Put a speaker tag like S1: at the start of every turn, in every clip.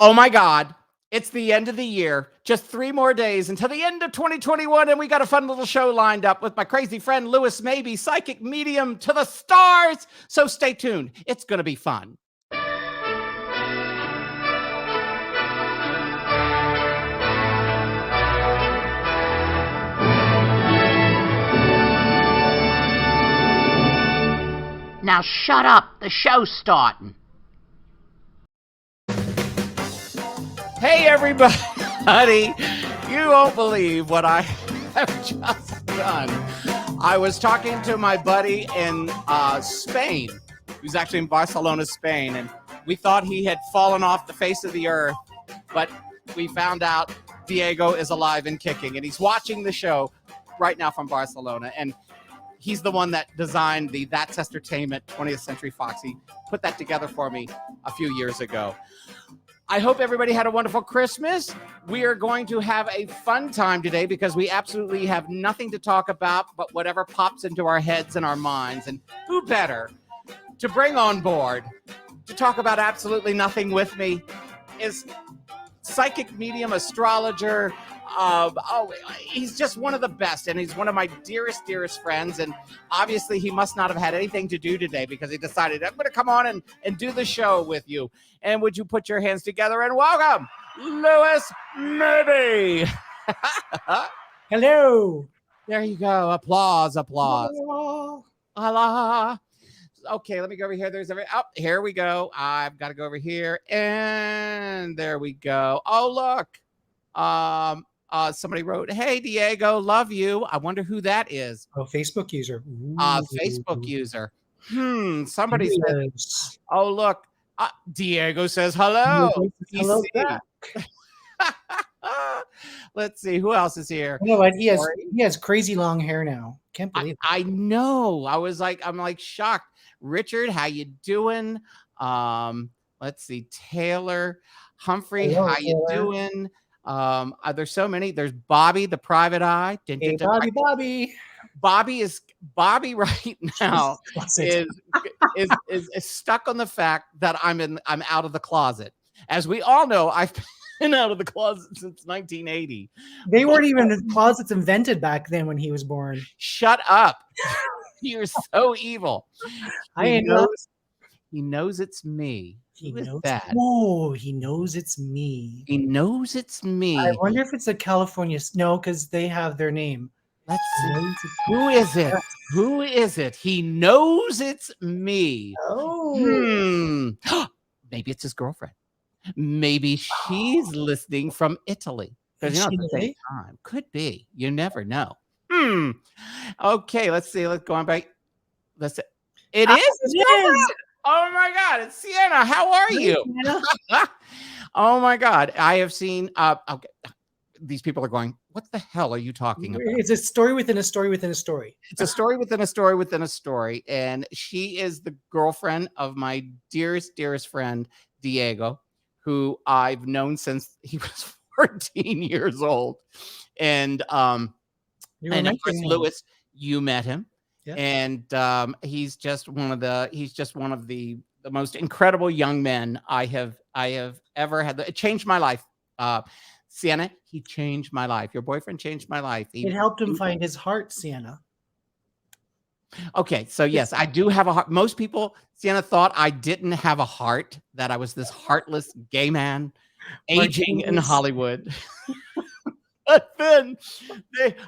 S1: Oh my God. It's the end of the year. Just 3 more days until the end of 2021, and we got a fun little show lined up with my crazy friend Lewis Maybe, psychic medium to the stars. So stay tuned. It's going to be fun.
S2: Now shut up. The show's starting.
S1: Hey, everybody. You won't believe what I have just done. I was talking to my buddy in Spain, who's actually in Barcelona, Spain, and we thought he had fallen off the face of the earth, but we found out Diego is alive and kicking, and he's watching the show right now from Barcelona, and he's the one that designed the That's Entertainment 20th Century Fox. He put that together for me a few years ago. I hope everybody had a wonderful Christmas. We are going to have a fun time today because we absolutely have nothing to talk about but whatever pops into our heads and our minds. And who better to bring on board to talk about absolutely nothing with me is psychic medium, astrologer. He's just one of the best, and he's one of my dearest friends. And obviously, he must not have had anything to do today because he decided, I'm going to come on and do the show with you. And would you put your hands together and welcome Lewis Maybe?
S3: Hello.
S1: There you go. Applause. Allah. Okay, let me go over here. Here we go. I've got to go over here, and there we go. Oh, look. Somebody wrote, "Hey Diego, love you." I wonder who that is.
S3: Oh, Facebook user.
S1: Facebook user. Somebody said, "Oh, look." Diego says hello.
S3: Hello back.
S1: Let's see who else is here.
S3: You know what? He has crazy long hair now. Can't believe it.
S1: I know. I'm like shocked. Richard, how you doing? Let's see. Taylor, Humphrey,
S3: Hello,
S1: how you doing? There's so many. There's Bobby, the private eye.
S3: Hey, Bobby.
S1: Bobby right now is stuck on the fact that I'm out of the closet. As we all know, I've been out of the closet since 1980.
S3: They weren't even the closets invented back then when he was born.
S1: Shut up. You're so evil. He knows it's me.
S3: He knows that. Oh, he knows it's me.
S1: He knows it's me.
S3: I wonder if it's a California. No, because they have their name.
S1: Let's see. Who is it? Who is it? He knows it's me.
S3: Oh.
S1: Maybe it's his girlfriend. Maybe she's listening from Italy. Because at the same time. Could be. You never know. Okay, let's see. Let's go on back. It is. Oh my God, it's Sienna. How are you? Oh my God. I have seen okay. These people are going, what the hell are you talking about?
S3: It's a story within a story within a story.
S1: It's a story within a story within a story. And she is the girlfriend of my dearest friend, Diego, who I've known since he was 14 years old. And of course, Lewis, you met him. Yeah. And he's just one of the most incredible young men I have ever had. It changed my life. Sienna, he changed my life. Your boyfriend changed my life.
S3: It helped him find his heart, Sienna.
S1: Okay, so yes, I do have a heart. Most people, Sienna, thought I didn't have a heart, that I was this heartless gay man aging in Hollywood. But then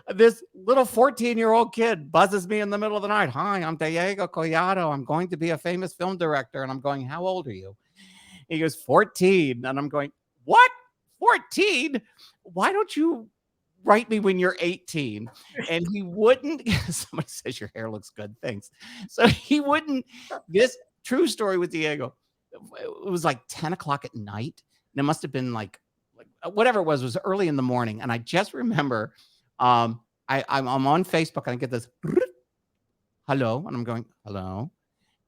S1: this little 14-year-old kid buzzes me in the middle of the night. Hi, I'm Diego Collado. I'm going to be a famous film director. And I'm going, how old are you? He goes, 14. And I'm going, what? 14? Why don't you write me when you're 18? And he wouldn't. Somebody says your hair looks good. Thanks. So he wouldn't. This true story with Diego. It was like 10 o'clock at night. And it must have been like whatever it was early in the morning. And I just remember I'm on Facebook and I get this hello. And I'm going, hello.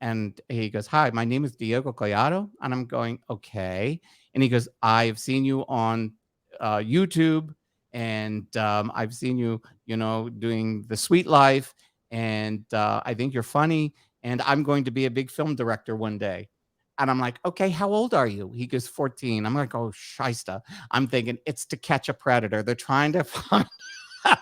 S1: And he goes, hi, my name is Diego Collado. And I'm going, okay. And he goes, I've seen you on YouTube, and I've seen you, doing The Sweet Life. And I think you're funny. And I'm going to be a big film director one day. And I'm like, okay, how old are you? He goes, 14. I'm like, oh, shysta. I'm thinking it's To Catch a Predator. They're trying to find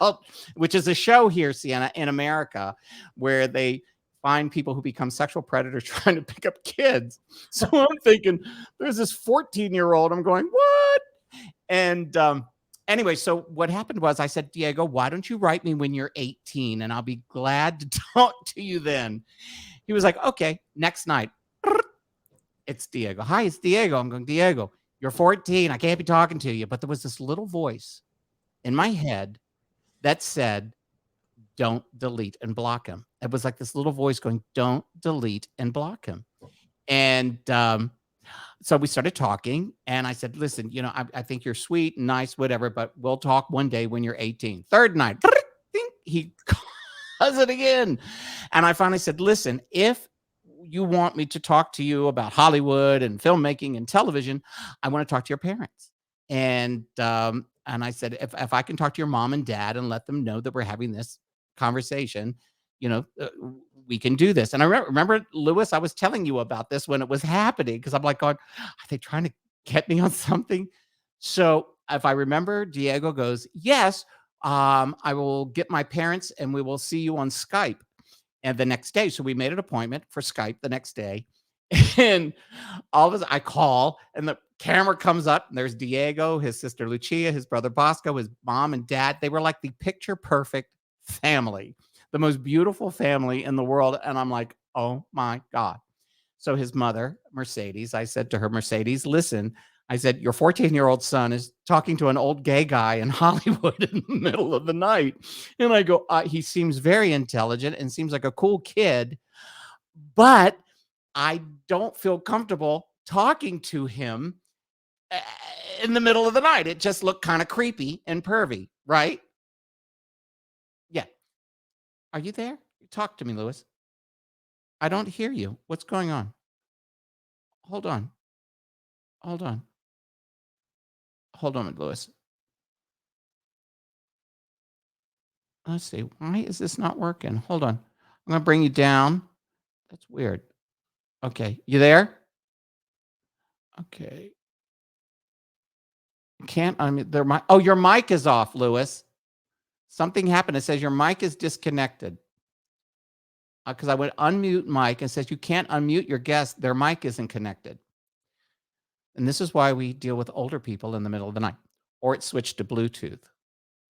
S1: out, which is a show here, Sienna, in America, where they find people who become sexual predators trying to pick up kids. So I'm thinking, there's this 14-year-old. I'm going, what? And anyway, so what happened was I said, Diego, why don't you write me when you're 18 and I'll be glad to talk to you then. He was like, okay, next night. It's Diego. Hi, it's Diego. I'm going, Diego, you're 14. I can't be talking to you. But there was this little voice in my head that said, don't delete and block him. It was like this little voice going, don't delete and block him. And so we started talking, and I said, listen, I think you're sweet and nice, whatever, but we'll talk one day when you're 18. Third night, he does it again. And I finally said, listen, if you want me to talk to you about Hollywood and filmmaking and television, I want to talk to your parents. And I said, if I can talk to your mom and dad and let them know that we're having this conversation, we can do this. And I remember, Lewis, I was telling you about this when it was happening, because I'm like, God, are they trying to get me on something? So if I remember, Diego goes, yes, I will get my parents and we will see you on Skype. And the next day, so we made an appointment for Skype the next day. And all of a sudden I call and the camera comes up and there's Diego, his sister Lucia, his brother Bosco, his mom and dad. They were like the picture perfect family, the most beautiful family in the world. And I'm like, oh my God. So his mother, Mercedes, I said to her, Mercedes, listen, I said, your 14-year-old son is talking to an old gay guy in Hollywood in the middle of the night. And I go, he seems very intelligent and seems like a cool kid, but I don't feel comfortable talking to him in the middle of the night. It just looked kind of creepy and pervy, right? Yeah. Are you there? Talk to me, Lewis. I don't hear you. What's going on? Hold on. Hold on. Hold on, Lewis. Let's see. Why is this not working? Hold on. I'm going to bring you down. That's weird. Okay. You there? Okay. Can't unmute their mic. Oh, your mic is off, Lewis. Something happened. It says your mic is disconnected. Because I would unmute mic and it says you can't unmute your guest. Their mic isn't connected. And this is why we deal with older people in the middle of the night. Or it switched to Bluetooth.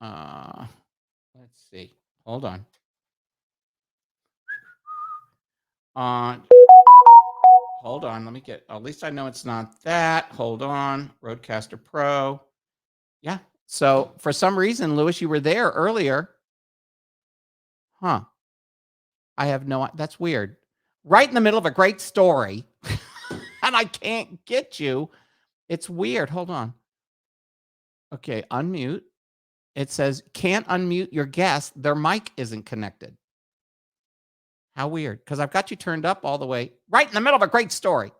S1: Let's see. Hold on. Hold on. Let me get, at least I know it's not that. Hold on. Rodecaster Pro. Yeah. So for some reason, Lewis, you were there earlier. Huh. I have no, that's weird. Right in the middle of a great story. And I can't get you. It's weird. Hold on. Okay. Unmute. It says can't unmute your guest. Their mic isn't connected. How weird. Because I've got you turned up all the way right in the middle of a great story.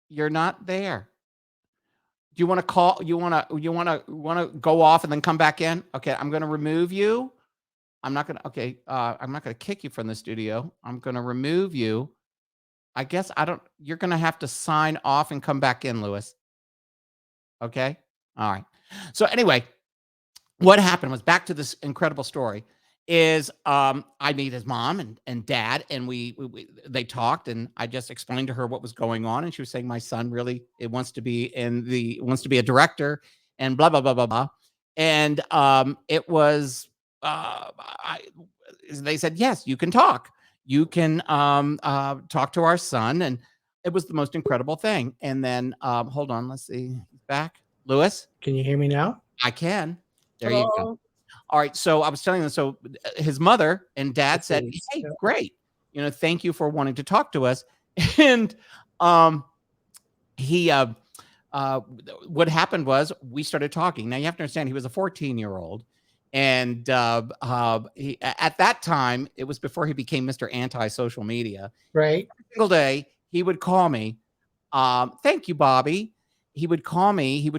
S1: You're not there. Do you want to call? You want to go off and then come back in? Okay, I'm going to remove you. I'm not going to. Okay, I'm not going to kick you from the studio. I'm going to remove you. I guess I don't. You're going to have to sign off and come back in, Lewis. Okay. All right. So anyway, what happened was, back to this incredible story, is I meet his mom and dad, and they talked, and I just explained to her what was going on, and she was saying my son really wants to be a director, and blah blah blah blah blah, and it was they said, yes, you can talk, you can talk to our son, and it was the most incredible thing. And then hold on, let's see, he's back. Lewis,
S3: Can you hear me now?
S1: I can. There you go. All right. So I was telling them, so his mother and dad said, hey, great. Thank you for wanting to talk to us. And he, what happened was we started talking. Now you have to understand, he was a 14-year-old. And at that time, it was before he became Mr. Anti-social media.
S3: Right.
S1: Every single day, he would call me. Thank you, Bobby. He would call me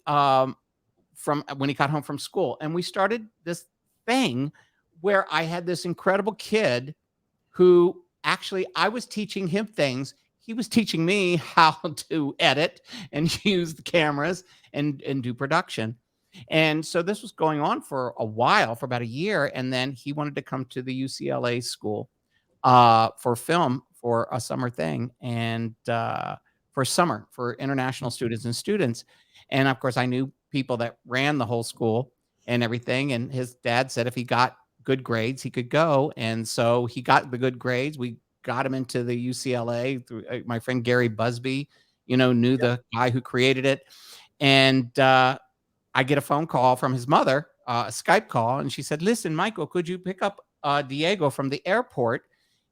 S1: from when he got home from school. And we started this thing where I had this incredible kid who actually I was teaching him things. He was teaching me how to edit and use the cameras and do production. And so this was going on for a while, for about a year. And then he wanted to come to the UCLA school for film for a summer thing and for summer for international students. And of course, I knew people that ran the whole school and everything. And his dad said if he got good grades, he could go. And so he got the good grades. We got him into the UCLA through my friend Gary Busby, knew the guy who created it. And I get a phone call from his mother, a Skype call, and she said, "Listen, Michael, could you pick up Diego from the airport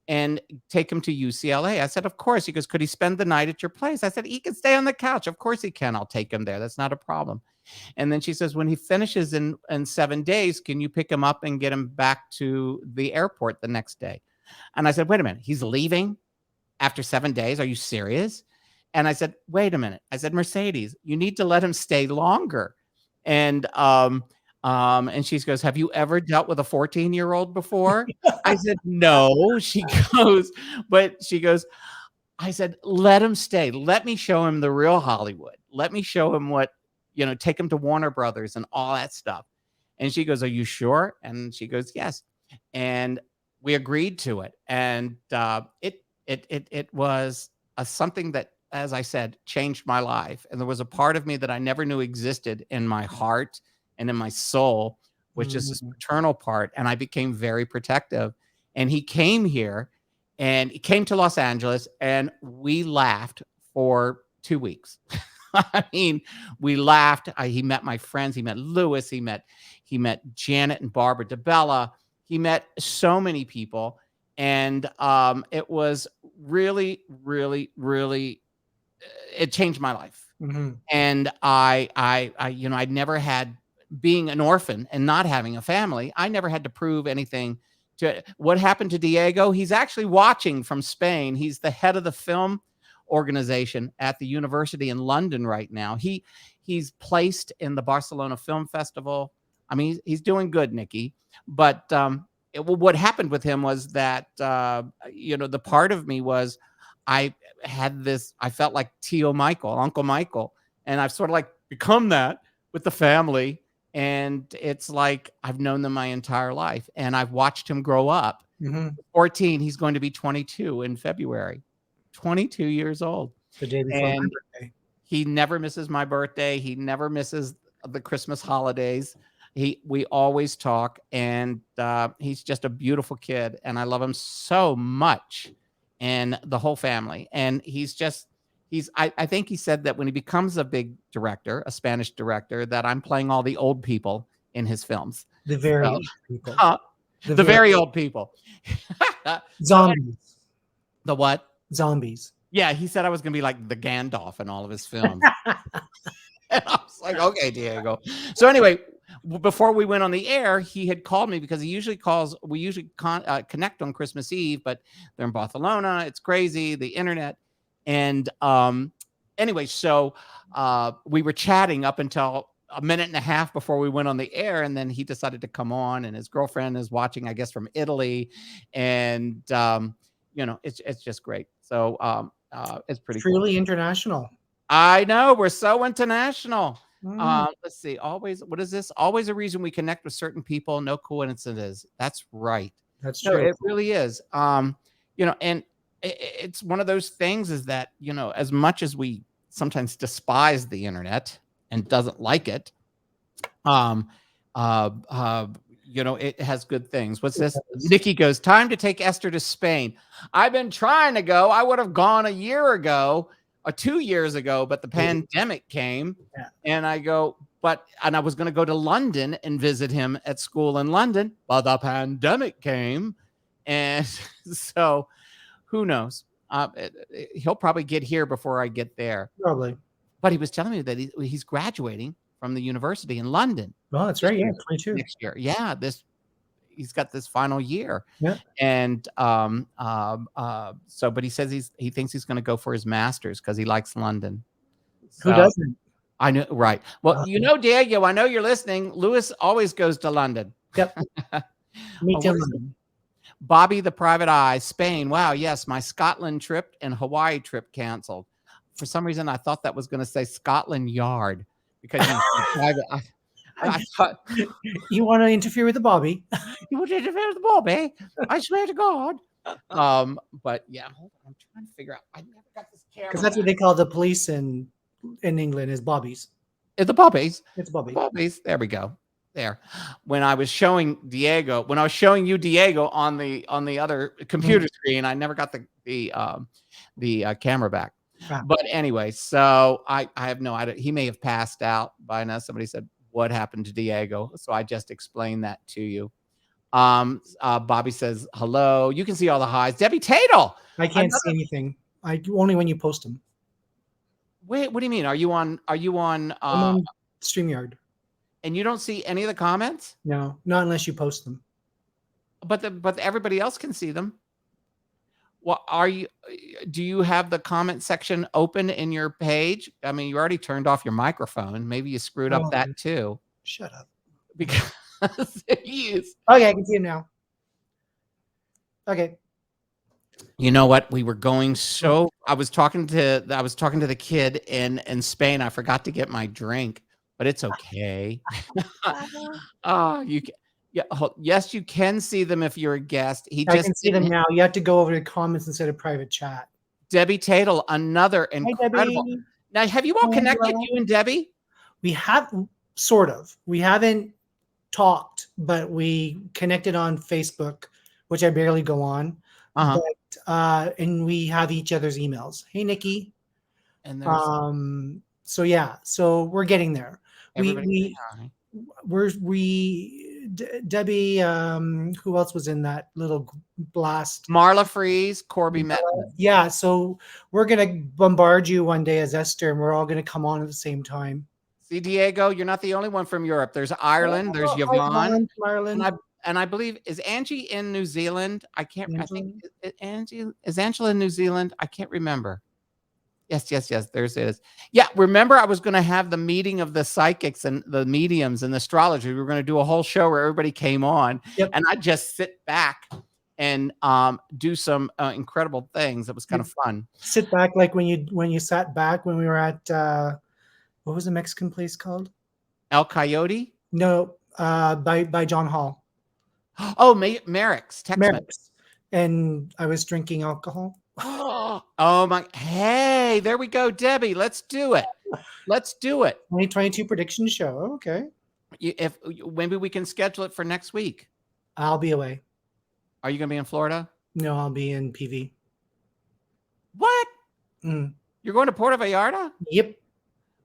S1: and take him to UCLA?" I said, "Of course." He goes, "Could he spend the night at your place?" I said, "He can stay on the couch." "Of course he can. I'll take him there. That's not a problem." And then she says, "When he finishes in 7 days, can you pick him up and get him back to the airport the next day?" And I said, "Wait a minute. He's leaving after 7 days? Are you serious?" And I said, "Wait a minute." I said, "Mercedes, you need to let him stay longer." And and she goes, "Have you ever dealt with a 14-year-old before?" I said, "No." She goes, I said, "Let him stay. Let me show him the real Hollywood. Let me show him what, take him to Warner Brothers and all that stuff." And she goes, "Are you sure?" And she goes, "Yes." And we agreed to it. And it was something that, as I said, changed my life. And there was a part of me that I never knew existed in my heart and in my soul, which is this paternal part. And I became very protective. And he came here and he came to Los Angeles and we laughed for 2 weeks. I mean, we laughed. He met my friends. He met Louis. He met Janet and Barbara DeBella. He met so many people. And it was really, really, really, it changed my life. And I'd never had, being an orphan and not having a family, I never had to prove anything to what happened to Diego. He's actually watching from Spain. He's the head of the film organization at the university in London right now. He's placed in the Barcelona Film Festival. I mean, he's doing good, Nikki. But what happened with him was that, the part of me was, I felt like Uncle Michael, and I've sort of like become that with the family. And it's like, I've known them my entire life and I've watched him grow up. 14, he's going to be 22 in February, 22 years old.
S3: The day before my birthday.
S1: He never misses my birthday. He never misses the Christmas holidays. We always talk, and he's just a beautiful kid, and I love him so much, and the whole family. And I think he said that when he becomes a big director, a Spanish director, that I'm playing all the old people in his films.
S3: The very old people.
S1: The very old people.
S3: Zombies.
S1: The what?
S3: Zombies.
S1: Yeah, he said I was going to be like the Gandalf in all of his films. And I was like, okay, Diego. So anyway, before we went on the air, he had called me because we usually connect on Christmas Eve, but they're in Barcelona. It's crazy, the internet. And anyway, so we were chatting up until a minute and a half before we went on the air. And then he decided to come on, and his girlfriend is watching, I guess, from Italy. And, it's just great. So it's pretty
S3: truly
S1: cool.
S3: International.
S1: I know, we're so international. Let's see. What is this? Always a reason we connect with certain people. No coincidences. That's right.
S3: That's true.
S1: No, it really is. And it's one of those things is that, as much as we sometimes despise the internet and doesn't like it, it has good things. What's this? Nikki goes, "Time to take Esther to Spain." I've been trying to go. I would have gone a year ago or 2 years ago, but the pandemic came. And I go, and I was going to go to London and visit him at school in London, but the pandemic came. And so who knows? He'll probably get here before I get there.
S3: Probably.
S1: But he was telling me that he's graduating from the university in London.
S3: Oh, that's right. Yeah, 22
S1: next year. Yeah, he's got this final year.
S3: Yeah.
S1: And but he says he thinks he's going to go for his master's because he likes London.
S3: Who doesn't?
S1: I know, right? Well, Diego, I know you're listening. Louis always goes to London.
S3: Yep. Me too.
S1: Bobby the Private Eye, Spain. Wow, yes, my Scotland trip and Hawaii trip canceled. For some reason, I thought that was going to say Scotland Yard because private. I thought
S3: You want to interfere with the Bobby?
S1: you would interfere with the Bobby. I swear to God. But yeah, hold on. I'm trying to figure out. I never got this camera.
S3: Because that's what they call the police in England is Bobbies.
S1: The Bobbies.
S3: It's Bobby.
S1: Bobbies. There we go. There. When I was showing you Diego on the other computer screen, I never got the camera back. But anyway, so I have no idea. He may have passed out by now. Somebody said, "What happened to Diego?" So I just explained that to you. Bobby says hello. You can see all the highs. Debbie Tatel.
S3: I can't see anything. Only when you post them.
S1: Wait, what do you mean? Are you on
S3: I'm on StreamYard.
S1: And you don't see any of the comments?
S3: No, not unless you post them.
S1: But everybody else can see them. Well, do you have the comment section open in your page? I mean, you already turned off your microphone. Maybe you screwed up that too.
S3: Shut up.
S1: Because he is.
S3: Okay, I can see him now. Okay.
S1: You know what? We were going I was talking to the kid in Spain. I forgot to get my drink, but it's okay. Yes, you can see them if you're a guest. I can
S3: see them now. You have to go over to comments instead of private chat.
S1: Debbie Tatel, another incredible.
S3: Hi,
S1: now, have you all connected, you and Debbie?
S3: We have, sort of. We haven't talked, but we connected on Facebook, which I barely go on. And we have each other's emails. Hey, Nikki. And so yeah, so we're getting there. Debbie, who else was in that little blast?
S1: Marla Freeze, Corby Metton.
S3: Yeah, so we're gonna bombard you one day as Esther, and we're all gonna come on at the same time.
S1: See, Diego, you're not the only one from Europe. There's Ireland, there's Yvonne, and I believe, is Angie in New Zealand? I think is Angela in New Zealand? I can't remember. Yes, there it is. Yeah, remember I was going to have the meeting of the psychics and the mediums and the astrologers. We were going to do a whole show where everybody came on, and I just sit back and do some incredible things. It was kind of fun.
S3: Sit back like when you sat back when we were at what was the Mexican place called?
S1: El Coyote?
S3: No, by John Hall.
S1: Oh, Merrick's.
S3: Merrick's. And I was drinking alcohol.
S1: Oh my! Hey, there we go, Debbie. Let's do it.
S3: 2022 prediction show. Okay.
S1: If maybe we can schedule it for next week.
S3: I'll be away.
S1: Are you going to be in Florida?
S3: No, I'll be in PV.
S1: What? You're going to Puerto Vallarta?
S3: Yep.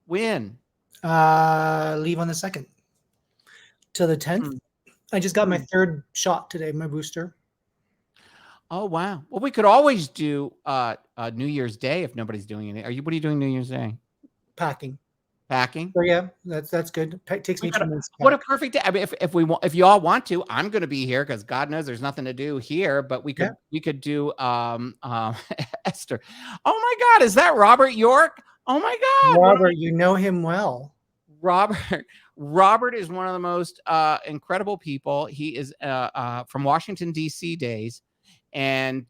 S1: When?
S3: Leave on the 2nd till the 10th. I just got my 3rd shot today, my booster.
S1: Oh wow! Well, we could always do New Year's Day if nobody's doing it. What are you doing New Year's Day?
S3: Packing.
S1: So
S3: yeah, that's good. It takes me 2 minutes.
S1: What a perfect day! I mean, if you all want to, I'm going to be here because God knows there's nothing to do here. But we could do Esther. Oh my God, is that Robert York? Oh my God,
S3: Robert, you know him well.
S1: Robert is one of the most incredible people. He is from Washington D.C. days. And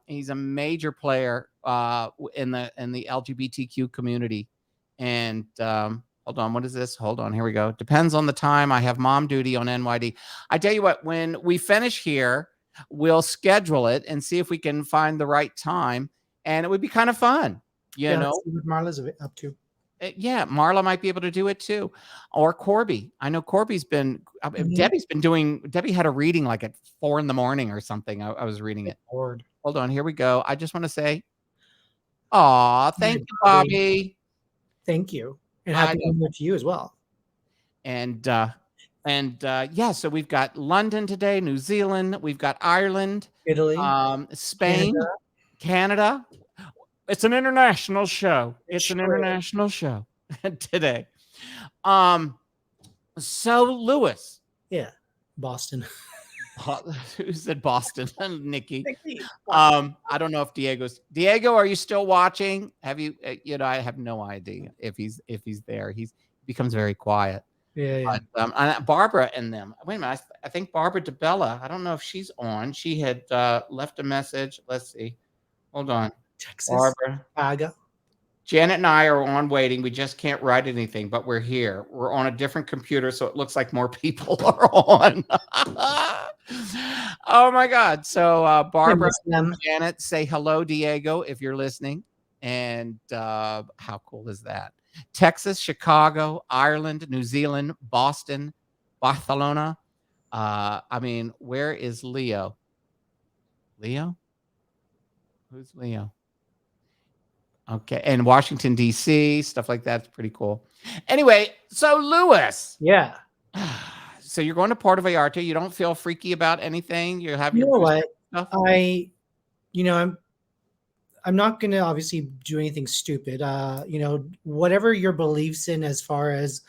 S1: he's a major player in the LGBTQ community. And hold on, what is this? Hold on, here we go. Depends on the time. I have mom duty on NYD. I tell you what, when we finish here, we'll schedule it and see if we can find the right time. And it would be kind of fun, you know.
S3: See what Marla's up to.
S1: Yeah, Marla might be able to do it too, or Corby. I know Corby's been. Debbie's been doing. Debbie had a reading like at 4 a.m. or something. I was reading it.
S3: Lord.
S1: Hold on, here we go. I just want to say, thank you, Bobby.
S3: Thank you, and happy New Year to you as well.
S1: And yeah, so we've got London today, New Zealand. We've got Ireland,
S3: Italy,
S1: Spain, Canada. It's an international show. International show today. So Lewis.
S3: Yeah. Boston.
S1: Who said Boston? Nikki. I don't know if Diego, are you still watching? Have you, I have no idea if he's there. He becomes very quiet.
S3: Yeah, yeah.
S1: Barbara and them. Wait a minute. I think Barbara DeBella. I don't know if she's on. She had left a message. Let's see. Hold on.
S3: Texas,
S1: Barbara.
S3: Aga.
S1: Janet and I are on waiting. We just can't write anything, but we're here. We're on a different computer, so it looks like more people are on. Oh my God. So Barbara, Janet, say hello, Diego, if you're listening. And how cool is that? Texas, Chicago, Ireland, New Zealand, Boston, Barcelona. I mean, where is Leo? Leo? Who's Leo? Okay. And Washington, D.C., stuff like that's pretty cool. Anyway, so Lewis.
S3: Yeah.
S1: So you're going to Puerto Vallarta. You don't feel freaky about anything. You have
S3: You
S1: your
S3: know what?
S1: stuff?
S3: I'm not going to obviously do anything stupid. Whatever your beliefs in as far as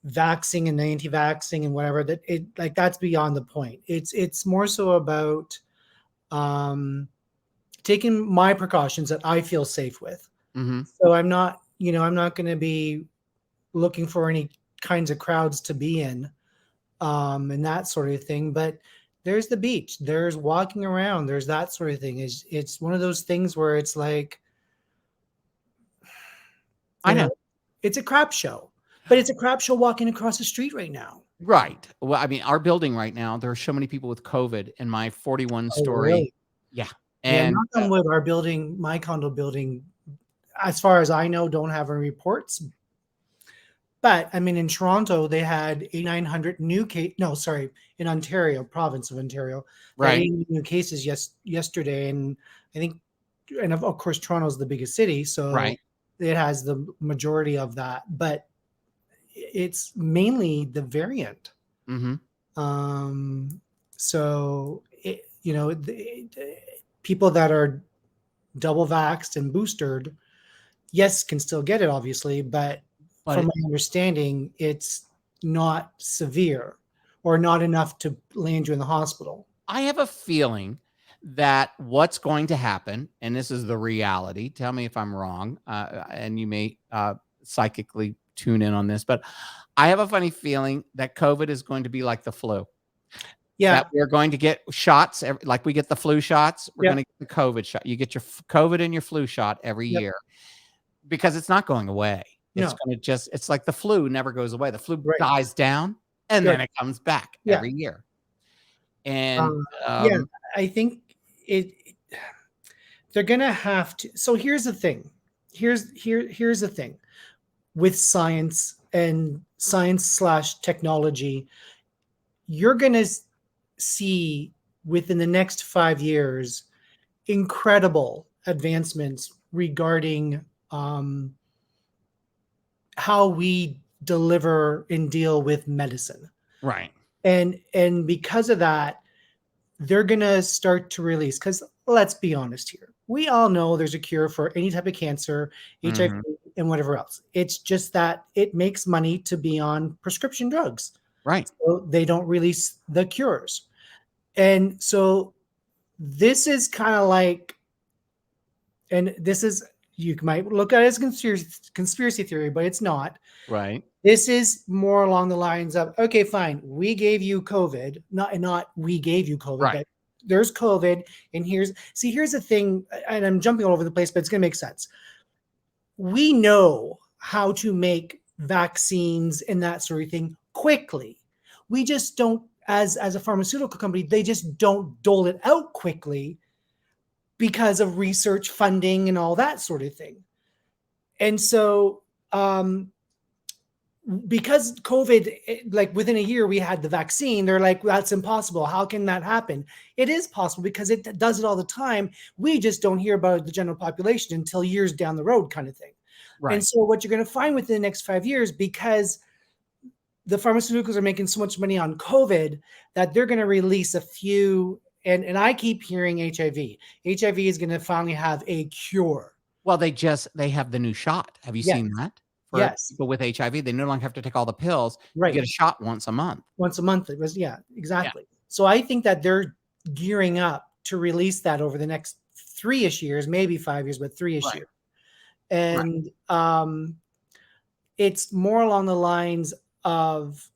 S3: vaxxing and anti-vaxxing and whatever, that's beyond the point. It's more so about taking my precautions that I feel safe with.
S1: Mm-hmm.
S3: So I'm not going to be looking for any kinds of crowds to be in, and that sort of thing. But there's the beach, there's walking around, there's that sort of thing. It's one of those things where it's like, I know it's a crap show, but it's a crap show walking across the street right now.
S1: Right. Well, I mean, our building right now, there are so many people with COVID in my 41-story.
S3: Really?
S1: Yeah.
S3: And knock on wood, our building, my condo building, as far as I know, don't have any reports. But I mean, in Toronto, they had 8,900 new case. No, sorry, in Ontario, province of Ontario,
S1: right,
S3: new cases yesterday, and I think, and of course, Toronto is the biggest city, so
S1: right,
S3: it has the majority of that. But it's mainly the variant.
S1: Mm-hmm.
S3: So people that are double vaxxed and boosted, yes, can still get it, obviously, but from my understanding, it's not severe or not enough to land you in the hospital.
S1: I have a feeling that what's going to happen, and this is the reality, tell me if I'm wrong, and you may psychically tune in on this, but I have a funny feeling that COVID is going to be like the flu.
S3: Yeah.
S1: That we're going to get shots, like we get the flu shots, we're going to get the COVID shot. You get your COVID and your flu shot every year because it's not going away. It's going to it's like the flu never goes away. The flu dies down and then it comes back every year. And
S3: I think they're going to have to. So here's the thing. Here's the thing with science and science/technology. You're going to see within the next 5 years incredible advancements regarding how we deliver and deal with medicine.
S1: Right.
S3: And because of that, they're going to start to release, because let's be honest here. We all know there's a cure for any type of cancer, HIV, and whatever else. It's just that it makes money to be on prescription drugs.
S1: Right.
S3: So they don't release the cures. And so this is kind of like, and this is, you might look at it as conspiracy theory, but it's not.
S1: Right.
S3: This is more along the lines of, okay, fine, we gave you COVID, not we gave you COVID, but there's COVID, and here's the thing, and I'm jumping all over the place, but it's going to make sense. We know how to make vaccines and that sort of thing quickly. We just don't, as a pharmaceutical company, they just don't dole it out quickly because of research funding and all that sort of thing. And so, because COVID, like within a year, we had the vaccine, they're like, that's impossible. How can that happen? It is possible because it does it all the time. We just don't hear about the general population until years down the road, kind of thing. Right. And so what you're going to find within the next 5 years, because the pharmaceuticals are making so much money on COVID, that they're going to release a few. And I keep hearing HIV. HIV is going to finally have a cure.
S1: Well, they have the new shot. Have you seen that? For people with HIV, they no longer have to take all the pills. Right. You get a shot once a month.
S3: Once a month. It was, exactly. Yeah. So I think that they're gearing up to release that over the next 3-ish years, maybe 5 years, but 3-ish years. And it's more along the lines of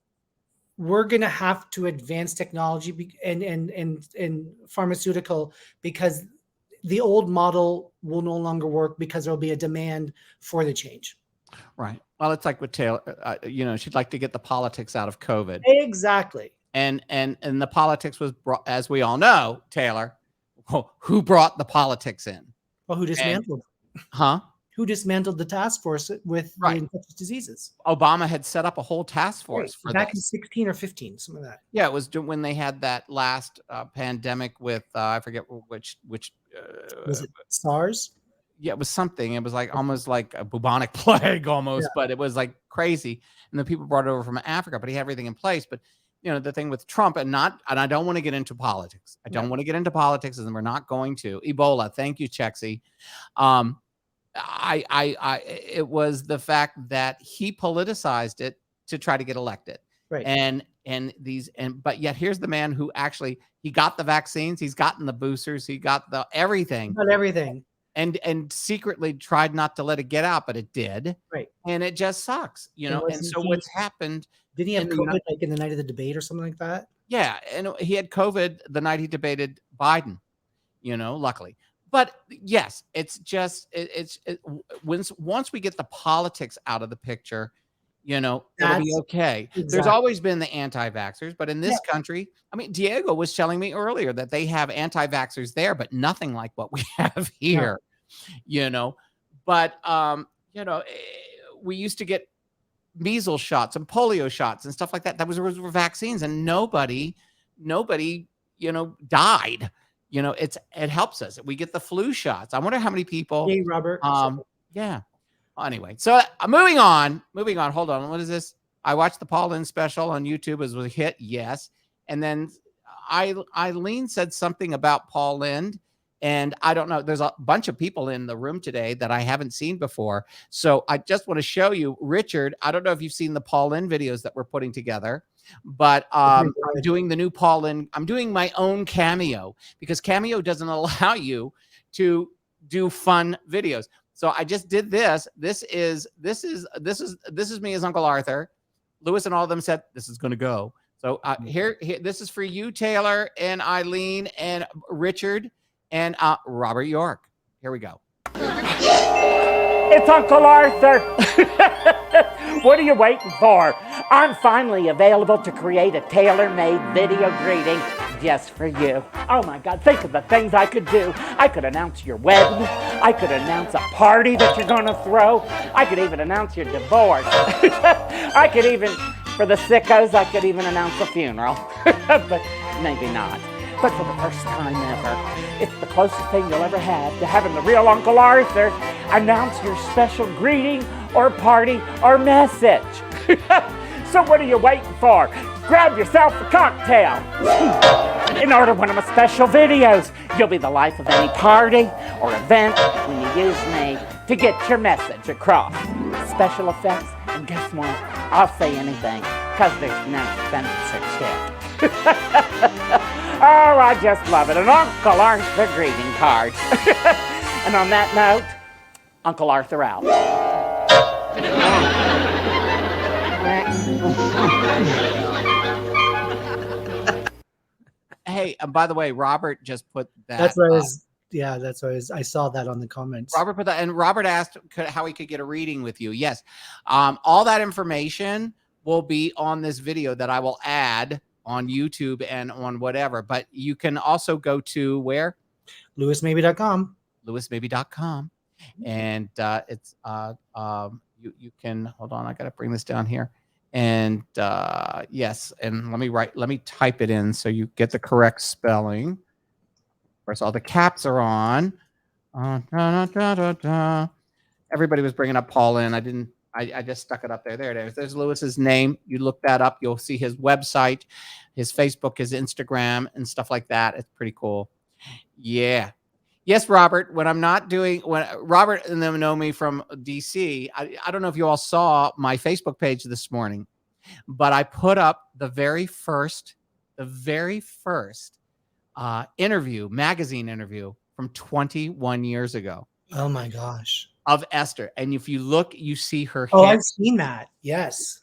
S3: we're going to have to advance technology and pharmaceutical, because the old model will no longer work, because there'll be a demand for the change.
S1: Right. Well, it's like with Taylor, she'd like to get the politics out of COVID.
S3: Exactly.
S1: And the politics was brought, as we all know, Taylor, who brought the politics in?
S3: Well, who dismantled? Who dismantled the task force with the infectious diseases?
S1: Obama had set up a whole task force for
S3: back
S1: this.
S3: in 16 or 15, some of that.
S1: Yeah, it was when they had that last pandemic with I forget which
S3: was it SARS?
S1: Yeah, it was something. It was like almost like a bubonic plague almost, but it was like crazy. And the people brought it over from Africa, but he had everything in place. But the thing with Trump and I don't want to get into politics. I don't want to get into politics, and we're not going to. Ebola, thank you, Chexy. It was the fact that he politicized it to try to get elected.
S3: Right.
S1: But yet here's the man who actually, he got the vaccines, he's gotten the boosters, he got the everything.
S3: Got everything.
S1: And secretly tried not to let it get out, but it did.
S3: Right.
S1: And it just sucks, And so what's happened.
S3: Did he have COVID like in the night of the debate or something like that?
S1: Yeah. And he had COVID the night he debated Biden, luckily. But yes, it's just once we get the politics out of the picture, it'll be okay. Exactly. There's always been the anti-vaxxers, but in this country, I mean, Diego was telling me earlier that they have anti-vaxxers there, but nothing like what we have here, But we used to get measles shots and polio shots and stuff like that. That were vaccines, and nobody, died. It helps us. We get the flu shots. I wonder how many people.
S3: Hey, Robert.
S1: Yeah. Anyway, so moving on. Hold on. What is this? I watched the Paul Lynde special on YouTube. It was a hit. Yes. And then Eileen said something about Paul Lynde, and I don't know. There's a bunch of people in the room today that I haven't seen before. So I just want to show you, Richard. I don't know if you've seen the Paul Lynde videos that we're putting together, but I'm doing the new Paul Lynde. I'm doing my own Cameo, because Cameo doesn't allow you to do fun videos. So I just did this. This is me as Uncle Arthur. Lewis and all of them said this is going to go. So here, this is for you, Taylor and Eileen and Richard and Robert York. Here we go.
S2: It's Uncle Arthur. What are you waiting for? I'm finally available to create a tailor-made video greeting just for you. Oh my God, think of the things I could do. I could announce your wedding. I could announce a party that you're gonna throw. I could even announce your divorce. I could even, for the sickos, I could even announce a funeral. But maybe not. But for the first time ever, it's the closest thing you'll ever have to having the real Uncle Arthur announce your special greeting or party or message. So what are you waiting for? Grab yourself a cocktail. In order one of my special videos, you'll be the life of any party or event when you use me to get your message across. Special effects, and guess what? I'll say anything, because there's no censorship. Oh, I just love it. An Uncle Arthur greeting card. And on that note, Uncle Arthur out.
S1: Hey, by the way, Robert just put that.
S3: That's what that's what I saw that on the comments.
S1: Robert put that, and Robert asked how he could get a reading with you. Yes. All that information will be on this video that I will add on YouTube and on whatever, but you can also go to where?
S3: LewisMaybe.com.
S1: LewisMaybe.com. And it's you can, hold on, I gotta bring this down here. And yes, and let me type it in so you get the correct spelling. Of course, all the caps are on. Everybody was bringing up Paul Lynde. I just stuck it up there. There it is. There's Lewis's name. You look that up. You'll see his website, his Facebook, his Instagram, and stuff like that. It's pretty cool. Yeah. Yes, Robert. When Robert and them know me from DC, I don't know if you all saw my Facebook page this morning, but I put up the very first magazine interview from 21 years ago.
S3: Oh my gosh.
S1: Of Esther. And if you look, you see her
S3: hair. I've seen that. Yes.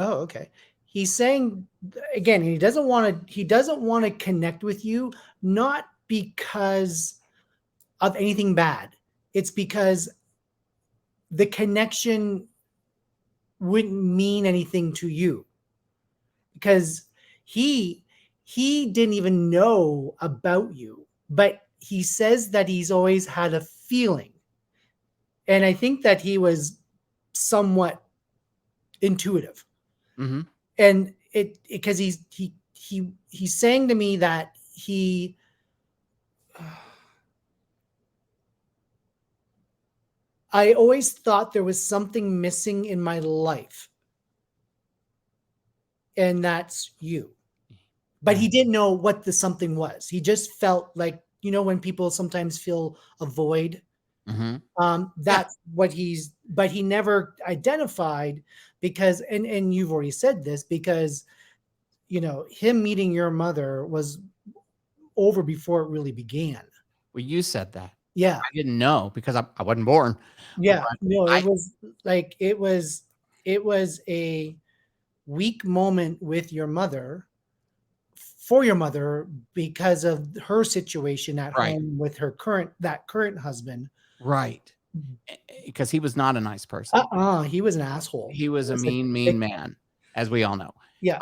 S3: Oh, okay. He's saying again, he doesn't want to connect with you, not because of anything bad. It's because the connection wouldn't mean anything to you, because he didn't even know about you, but he says that he's always had a feeling. And I think that he was somewhat intuitive.
S1: Mm-hmm.
S3: And it because he's saying to me that I always thought there was something missing in my life, and that's you. But he didn't know what the something was. He just felt like, when people sometimes feel a void.
S1: Mm-hmm.
S3: That's what but he never identified, because, and you've already said this, because, him meeting your mother was over before it really began.
S1: Well, you said that.
S3: Yeah.
S1: I didn't know because I wasn't born.
S3: Yeah.
S1: But
S3: No,
S1: I,
S3: it was like, it was a weak moment with your mother, for your mother, because of her situation at
S1: Right.
S3: home with her current husband.
S1: right. Because he was not a nice person.
S3: He was an asshole.
S1: He was a
S3: He
S1: mean man, as we all know.
S3: Yeah.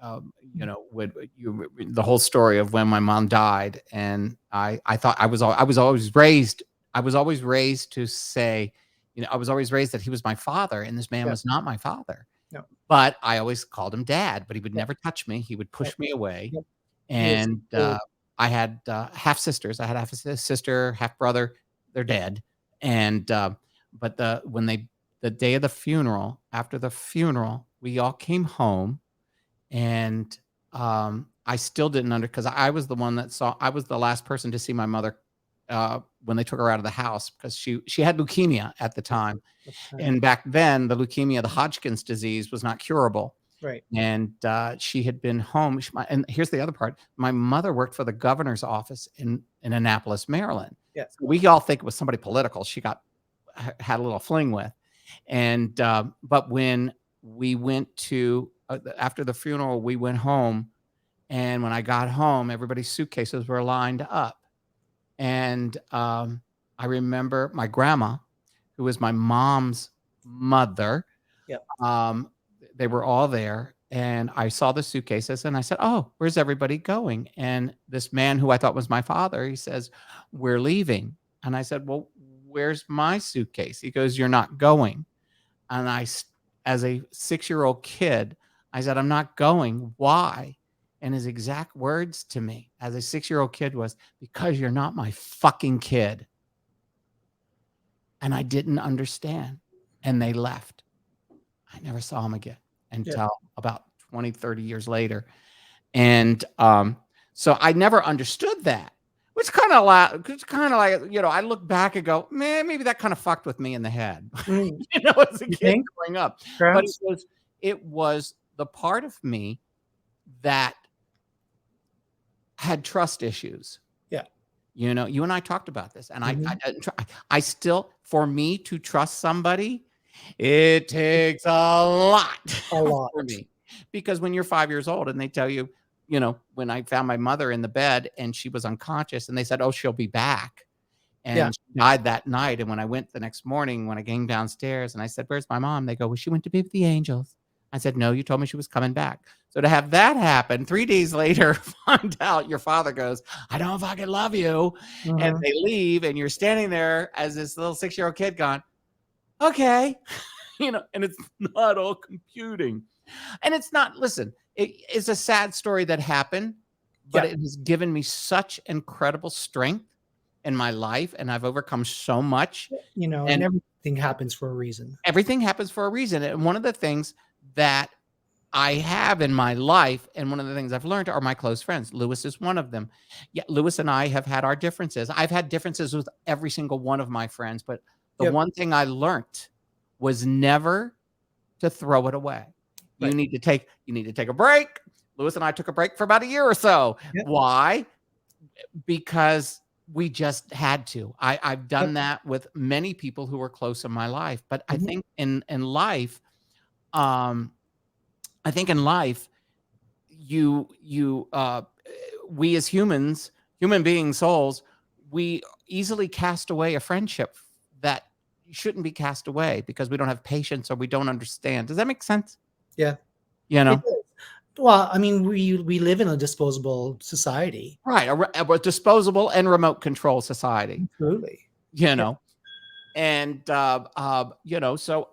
S1: The whole story of when my mom died, and I thought I was always raised to say, I was always raised that he was my father, and this man
S3: Yeah.
S1: was not my father.
S3: No.
S1: But I always called him dad, but he would
S3: Yeah.
S1: never touch me. He would push me away.
S3: Yep.
S1: And
S3: Yes.
S1: I had half sisters. I had half a sister, half brother. They're dead. And but the day of the funeral, after the funeral, we all came home, and I still didn't because I was the one that I was the last person to see my mother when they took her out of the house, because she had leukemia at the time. And back then, the leukemia, the Hodgkin's disease, was not curable.
S3: Right.
S1: And she had been home. And here's the other part. My mother worked for the governor's office in Annapolis, Maryland.
S3: Yeah.
S1: So we all think it was somebody political she had a little fling with. And but when we went to after the funeral, we went home, and when I got home, everybody's suitcases were lined up. And I remember my grandma, who was my mom's mother.
S3: Yep.
S1: They were all there, and I saw the suitcases, and I said, "Oh, where's everybody going?" And this man, who I thought was my father, he says, "We're leaving." And I said, "Well, where's my suitcase?" He goes, "You're not going." And as a 6-year-old kid, I said, "I'm not going. Why?" And his exact words to me as a 6-year-old kid was, "Because you're not my fucking kid." And I didn't understand. And they left. I never saw him again until about 20, 30 years later. And so I never understood that. It's kind of like, I look back and go, man, maybe that kind of fucked with me in the head, as a kid growing up.
S3: Perhaps?
S1: But it was the part of me that had trust issues.
S3: Yeah.
S1: You and I talked about this, and I still, for me to trust somebody, it takes a lot for me. Because when you're 5 years old and they tell you, when I found my mother in the bed and she was unconscious, and they said, "Oh, she'll be back." And she died that night. And when I went the next morning, when I came downstairs and I said, "Where's my mom?" They go, "Well, she went to be with the angels." I said, "No, you told me she was coming back." So to have that happen 3 days later, find out your father goes, "I don't fucking love you." And they leave, and you're standing there as this little 6-year-old kid going, okay, and it's not all computing. And it's not, listen, it's a sad story that happened, but it has given me such incredible strength in my life, and I've overcome so much.
S3: And everything happens for a reason.
S1: Everything happens for a reason. And one of the things that I have in my life, and one of the things I've learned, are my close friends. Lewis is one of them. Yeah, Lewis and I have had our differences. I've had differences with every single one of my friends, but the one thing I learned was never to throw it away. Right. You need to take a break. Lewis and I took a break for about a year or so. Yep. Why? Because we just had to. I've done that with many people who were close in my life. But I think in life, I think in life, we as humans, human beings, souls, we easily cast away a friendship that shouldn't be cast away because we don't have patience or we don't understand. Does that make sense?
S3: Yeah.
S1: You know,
S3: Well, I mean, we live in a disposable society.
S1: right? A disposable and remote control society.
S3: Absolutely.
S1: You
S3: Yeah.
S1: know, and so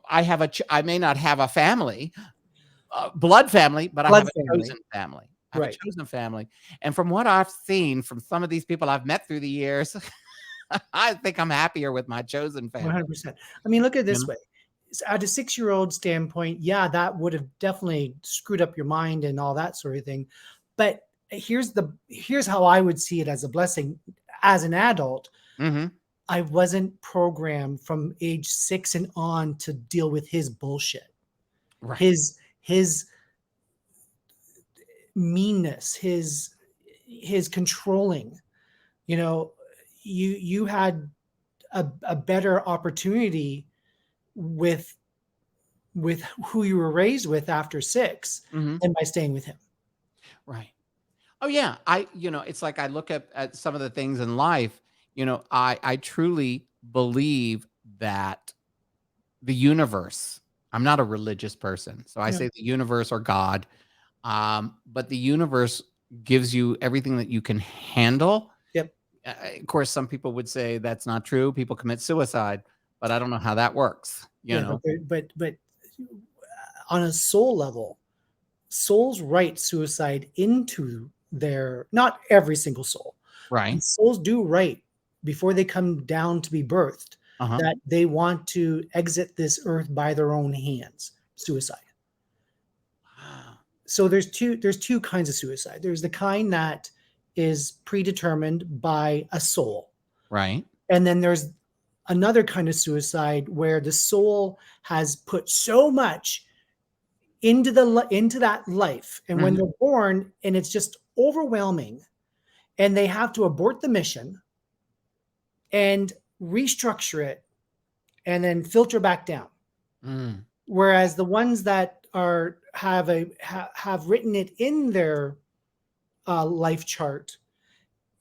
S1: I may not have a family, blood family, but I
S3: Blood
S1: have a
S3: family.
S1: chosen family. I have
S3: Right.
S1: a chosen family. And from what I've seen from some of these people I've met through the years, I think I'm happier with my chosen family.
S3: 100%. I mean, look at it
S1: You
S3: this
S1: know?
S3: way. At a 6-year-old standpoint, yeah, that would have definitely screwed up your mind and all that sort of thing. But here's how I would see it as a blessing. As an adult,
S1: Mhm.
S3: I wasn't programmed from age 6 and on to deal with his bullshit,
S1: Right.
S3: his meanness, his controlling. You know, you had a better opportunity with who you were raised with after 6
S1: Mhm.
S3: than by staying with him.
S1: Right. Oh yeah. It's like I look at some of the things in life, I truly believe that the universe, I'm not a religious person, so I
S3: Yeah.
S1: say the universe or God, but the universe gives you everything that you can handle.
S3: Yep.
S1: Of course, some people would say that's not true. People commit suicide, but I don't know how that works, you
S3: Yeah,
S1: know?
S3: but on a soul level, souls write suicide into their, not every single soul.
S1: Right.
S3: Souls do write before they come down to be birthed
S1: Uh-huh.
S3: that they want to exit this earth by their own hands. Suicide.
S1: Wow.
S3: So there's two kinds of suicide. There's the kind that is predetermined by a soul.
S1: Right.
S3: And then there's another kind of suicide where the soul has put so much into that life, and when
S1: Mhm.
S3: they're born and it's just overwhelming, and they have to abort the mission and restructure it and then filter back down.
S1: Mm.
S3: Whereas the ones that have written it in their life chart,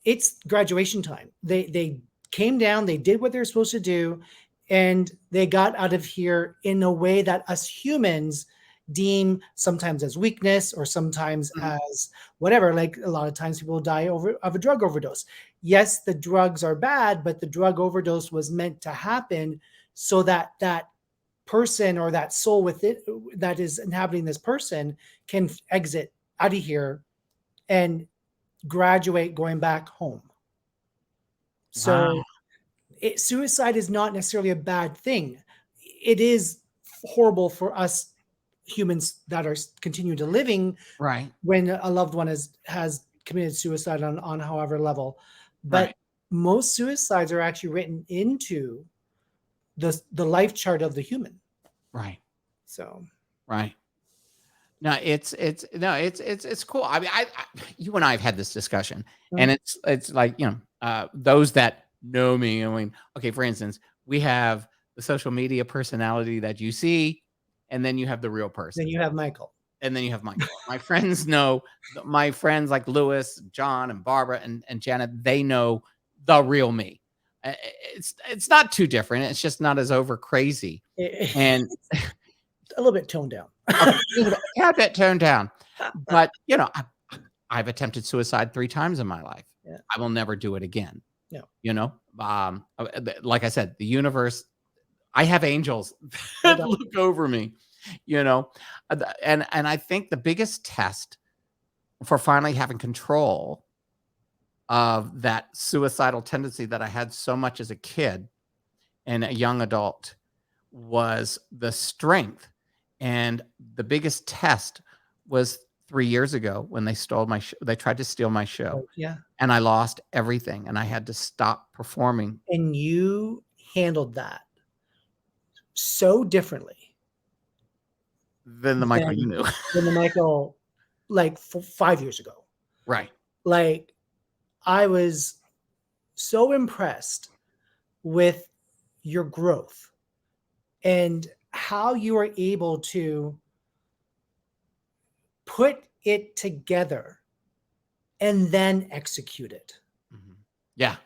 S3: it's graduation time. They came down, they did what they're supposed to do, and they got out of here in a way that us humans deem sometimes as weakness or sometimes
S1: Mhm.
S3: as whatever. Like a lot of times people die of a drug overdose. Yes, the drugs are bad, but the drug overdose was meant to happen so that that person or that soul with it that is inhabiting this person can exit out of here and graduate going back home.
S1: Wow.
S3: So suicide is not necessarily a bad thing. It is horrible for us humans that are continue to living
S1: Right.
S3: when a loved one has committed suicide on however level. But
S1: Right.
S3: most suicides are actually written into the life chart of the human.
S1: Right.
S3: So
S1: Right. No, it's cool. I mean, you and I have had this discussion, and it's like, those that know me. I mean, okay, for instance, we have the social media personality that you see, and then you have the real person,
S3: then you have Michael.
S1: and then you have Michael. My friends know, my friends like Lewis, John, and Barbara, and Janet. They know the real me. It's not too different. It's just not as over crazy, and
S3: A little bit toned down.
S1: okay, just a tad bit toned down. But, I've attempted suicide 3 times in my life.
S3: Yeah.
S1: I will never do it again.
S3: No.
S1: Like I said, the universe, I have angels
S3: I
S1: that
S3: don't-
S1: look over me, you know? And I think the biggest test for finally having control of that suicidal tendency that I had so much as a kid and a young adult was the strength. And the biggest test was 3 years ago when they stole my they tried to steal my show,
S3: Yeah.
S1: and I lost everything, and I had to stop performing.
S3: And you handled that so differently
S1: Than the Michael you
S3: than
S1: knew.
S3: than the Michael like 5 years ago.
S1: Right.
S3: Like I was so impressed with your growth and how you are able to put it together and then execute it,
S1: Yeah.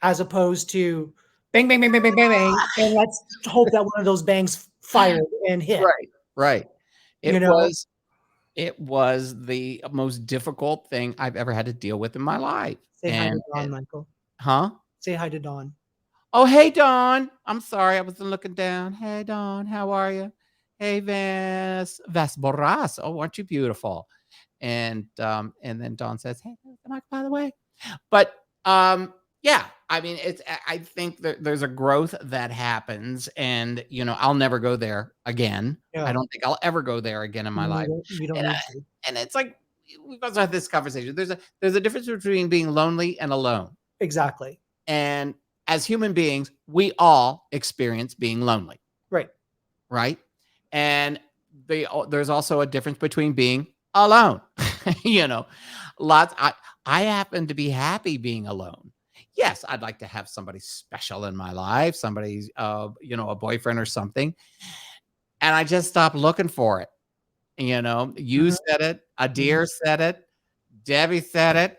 S3: as opposed to bang, bang, bang, bang, bang, bang, bang, and let's hope that one of those bangs fired and hit.
S1: Right. Right.
S3: You
S1: It
S3: know,
S1: was the most difficult thing I've ever had to deal with in my life.
S3: say hi to
S1: And
S3: Dawn, Michael.
S1: huh?
S3: Say hi to Dawn.
S1: Oh, hey, Dawn. I'm sorry. I wasn't looking down. Hey, Dawn. How are you? Hey, Vas Borras. Oh, aren't you beautiful? And then Dawn says, hey, Mike, by the way. But yeah, I mean, I think there's a growth that happens, and I'll never go there again.
S3: Yeah.
S1: I don't think I'll ever go there again in my life.
S3: You don't
S1: And,
S3: need to.
S1: and it's like we've also had this conversation. There's a difference between being lonely and alone.
S3: Exactly.
S1: And as human beings, we all experience being lonely.
S3: Right.
S1: Right. And there's also a difference between being alone. I happen to be happy being alone. Yes, I'd like to have somebody special in my life, somebody's, a boyfriend or something. And I just stopped looking for it. You said it. Adir said it. Debbie said it.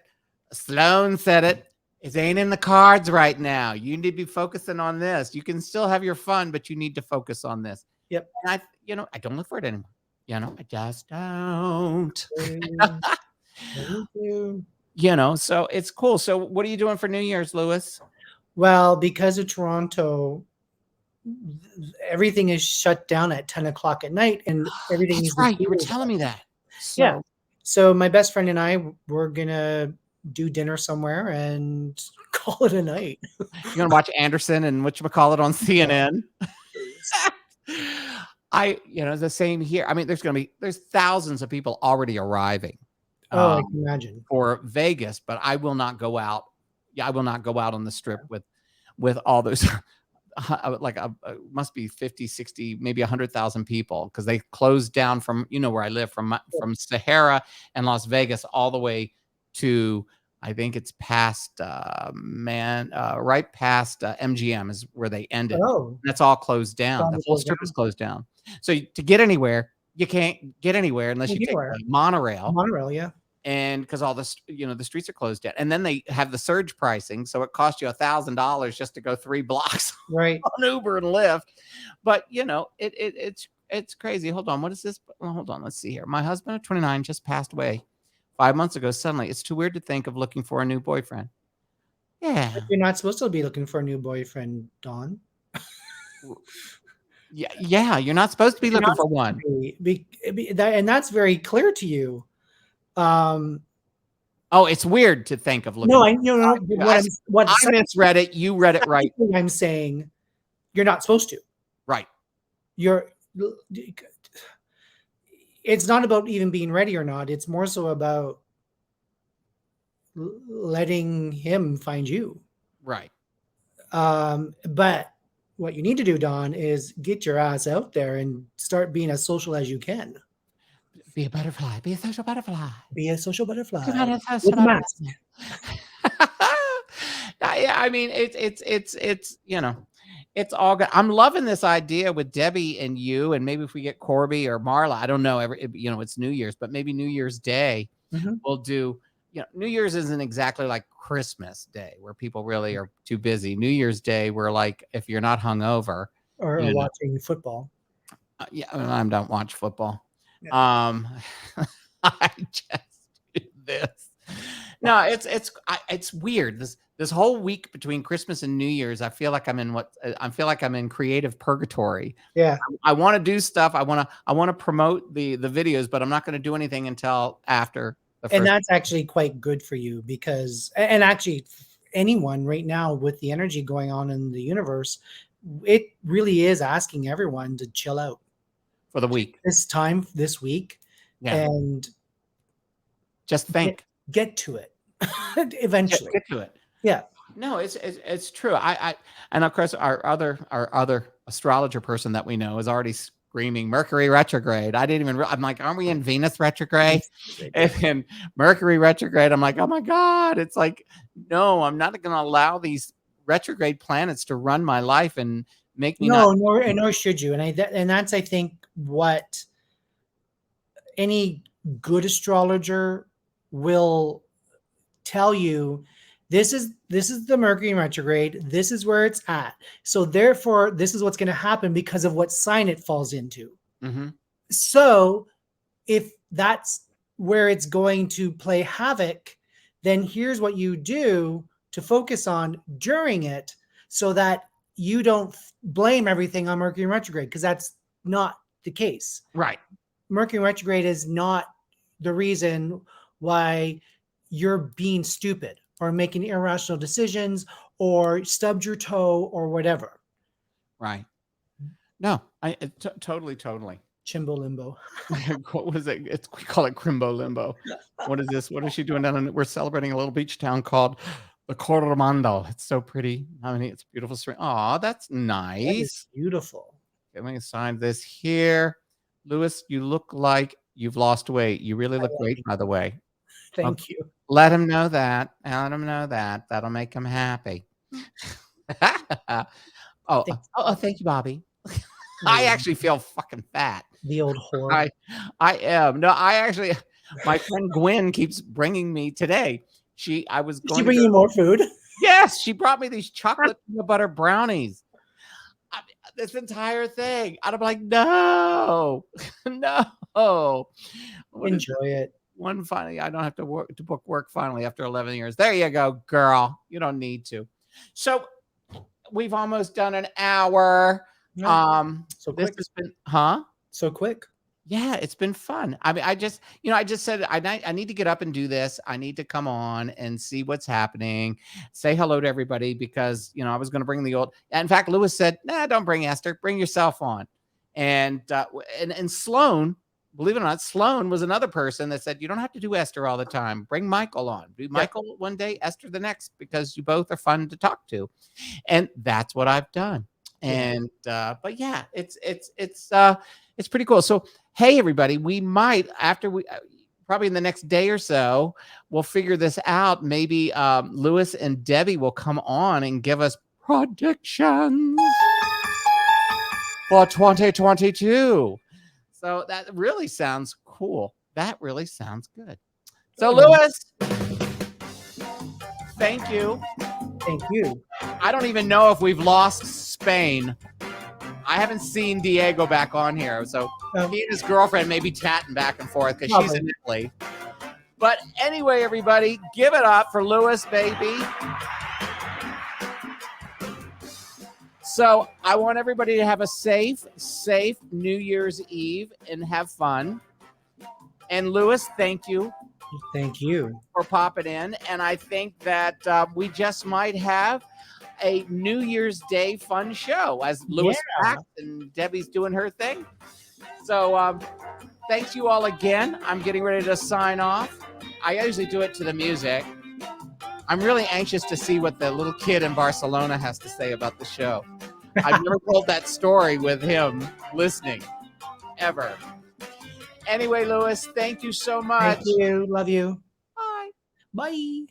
S1: Sloan said it. It ain't in the cards right now. You need to be focusing on this. You can still have your fun, but you need to focus on this.
S3: Yep.
S1: And I don't look for it anymore. I just don't. So it's cool. So what are you doing for New Year's, Lewis?
S3: Well, because of Toronto, everything is shut down at 10 o'clock at night, and everything
S1: That's
S3: is
S1: right. You were telling me that.
S3: Yeah. So my best friend and I were gonna do dinner somewhere and call it a night.
S1: You're gonna watch Anderson and whatchamacallit on CNN. The same here. I mean, there's thousands of people already arriving.
S3: I can imagine.
S1: For Vegas, but I will not go out. Yeah, I will not go out on the strip with all those must be 50, 60, maybe 100,000 people, because they closed down from where I live, from Sahara and Las Vegas all the way to, I think it's past right past MGM is where they ended.
S3: Oh,
S1: that's all closed down. The whole strip is closed down. So to get anywhere, you can't get anywhere unless you take the monorail.
S3: Monorail, yeah.
S1: And because all the streets are closed down, and then they have the surge pricing, so it costs you $1,000 just to go 3 blocks
S3: right
S1: on Uber and Lyft. But it's crazy. Hold on, what is this? Hold on, let's see here. My husband of 29 just passed away 5 months ago. Suddenly, it's too weird to think of looking for a new boyfriend. Yeah,
S3: but you're not supposed to be looking for a new boyfriend, Dawn.
S1: Yeah, you're not supposed to be looking for one.
S3: And that's very clear to you.
S1: It's weird to think of looking.
S3: No, I know. I
S1: misread it. You read it right.
S3: I'm saying you're not supposed to.
S1: Right.
S3: It's not about even being ready or not. It's more so about letting him find you.
S1: Right.
S3: But what you need to do, Don, is get your ass out there and start being as social as you can.
S1: Be a butterfly. Be a social butterfly.
S3: Be a social butterfly.
S1: With a mask. Yeah, I mean, it's all good. I'm loving this idea with Debbie and you, and maybe if we get Corby or Marla, I don't know. It's New Year's, but maybe New Year's Day we'll do. New Year's isn't exactly like Christmas Day where people really are too busy. New Year's Day, we're like, if you're not hungover
S3: or watching football.
S1: I don't watch football. Yeah. I just do this. No, it's weird. This whole week between Christmas and New Year's, I feel like I'm in creative purgatory.
S3: Yeah.
S1: I want to do stuff. I want to promote the videos, but I'm not going to do anything until after the first.
S3: And that's actually quite good for you, because actually anyone right now with the energy going on in the universe, it really is asking everyone to chill out
S1: for the week.
S3: This week. Yeah. And
S1: just think.
S3: Get to it. Eventually.
S1: Get to it.
S3: Yeah.
S1: No, it's true. And of course our other astrologer person that we know is already screaming Mercury retrograde. I'm like, aren't we in Venus retrograde? And Mercury retrograde. I'm like, oh my God. It's like, no, I'm not going to allow these retrograde planets to run my life and make me not.
S3: Nor should you. And that's, I think, what any good astrologer will tell you. This is the Mercury retrograde. This is where it's at. So therefore, this is what's going to happen because of what sign it falls into.
S1: Mm-hmm.
S3: So if that's where it's going to play havoc, then here's what you do to focus on during it so that you don't blame everything on Mercury retrograde, because that's not the case.
S1: Right.
S3: Mercury retrograde is not the reason why you're being stupid or making irrational decisions or stubbed your toe or whatever.
S1: Right. No, totally.
S3: Chimbo limbo.
S1: What was it? We call it Crimbo Limbo. What is this? What is she doing down in? We're celebrating a little beach town called the Coromandel. It's so pretty. I mean, it's beautiful. Oh, that's nice.
S3: That is beautiful.
S1: Let me sign this here. Louis, you look like you've lost weight. You really look great, by the way.
S3: Thank you.
S1: Let him know that. Let him know that. That'll make him happy. Thank you, Bobby. I actually feel fucking fat.
S3: The old whore.
S1: I am. No, I actually, my friend Gwen keeps bringing me today. I was going
S3: She bring you more food?
S1: Yes, she brought me these chocolate peanut butter brownies. This entire thing. And I'm like, no.
S3: Enjoy it.
S1: One finally, I don't have to book work finally after 11 years. There you go, girl. You don't need to. So we've almost done an hour.
S3: No. So quick.
S1: This has been,
S3: So quick.
S1: Yeah, it's been fun. I mean, I just said I need to get up and do this. I need to come on and see what's happening. Say hello to everybody because, I was going to bring the old. In fact, Louis said, "Nah, don't bring Esther. Bring yourself on." And Sloan, believe it or not, Sloan was another person that said, "You don't have to do Esther all the time. Bring Michael on. Do Michael one day, Esther the next, because you both are fun to talk to." And that's what I've done. And but yeah, it's pretty cool. So hey, everybody, we might probably in the next day or so, we'll figure this out. Maybe Louis and Debbie will come on and give us predictions for 2022. So that really sounds cool. That really sounds good. So Louis, thank you.
S3: Thank you.
S1: I don't even know if we've lost Spain. I haven't seen Diego back on here. So he and his girlfriend may be chatting back and forth because she's in Italy. But anyway, everybody, give it up for Louis, baby. So I want everybody to have a safe New Year's Eve and have fun. And Louis, thank you.
S3: Thank you
S1: for popping in. And I think that we just might have a New Year's Day fun show as Louis packs and Debbie's doing her thing. So thanks you all again. I'm getting ready to sign off. I usually do it to the music. I'm really anxious to see what the little kid in Barcelona has to say about the show. I've never told that story with him listening, ever. Anyway, Louis, thank you so much.
S3: Thank you. Love you.
S1: Bye.
S3: Bye.